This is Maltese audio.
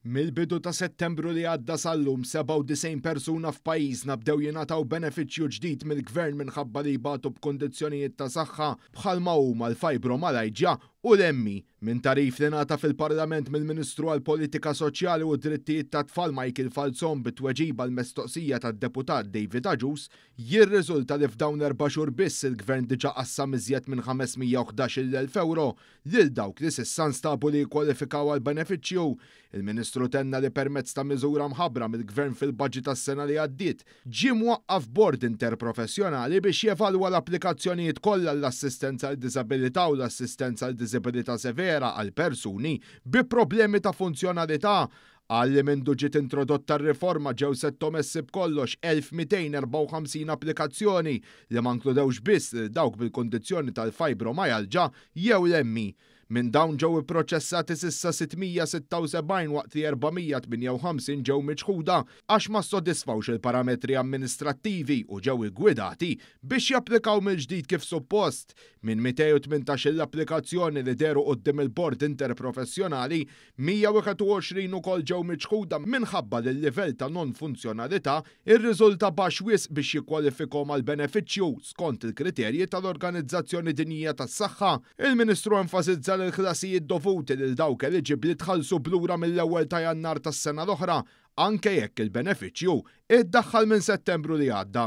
Mill-bidu ta' Settembru li għadda sal-lum 97 persuna f'pajjiżna bdew jingħataw benefiċċju ġdid mill-gvern minħabba li jbatu b'kondizzjonijiet ta' saħħa bħalma huma l-fibromalajġja u l-emmi minn tarif li ngħata fil-Parlament mill-Ministru għall-Politika Soċjali u d-Drittijiet tat-Tfal Michael Falzon bit-tweġiba l-mistoqsija tad-deputat David Agius jirriżulta li f'dawn 4 xhur biss il-gvern diġà qassam iżjed minn 511,000 euro lil dawk li s'issa nstabu li jkwalifikaw għall-benefiċċju. Il-Ministru tenna li permezz ta' miżura mħabbra mill-gvern fil-baġġit tas-sena li għaddiet ġie mwaqqaf bord interprofessjonali biex jevalwa l-applikazzjonijiet kollha l-assistenza għal-diżabilità u l-assistenza għal-diżabilità severa għal persuni bi problemi ta' funzjonalità. Għalli mindu ġiet introdotta r-riforma ġew settomessi b'kollox 1254 applikazzjoni li ma nkludewx biss dawk bil-kondizzjoni tal-fibromalġja jew l-emmi. Minn dawn ġew ipproċessati s'issa 676 waqt li 458 ġew miċħuda għax ma ssodisfawx il-parametri amministrattivi u ġew iggwidati biex japplikaw mill-ġdid kif suppost. Minn 218 l-applikazzjoni li deru quddiem il-bord interprofessjonali, 121 ukoll ġew miċħuda minħabba li l-livell ta' non-funzjonalità irriżulta baxx wisq biex jikkwalifikhom għal benefiċċju skont il-kriterji tal-Organizzazzjoni Dinjija tas-Saħħa. Il-Ministru enfasizza l-ħlasijiet dovuti lil dawk eliġibbli tħallsu blura mill-ewwel ta' Jannar tas-sena l-oħra anke jekk il-benefiċċju iddaħħal minn Settembru li għadda.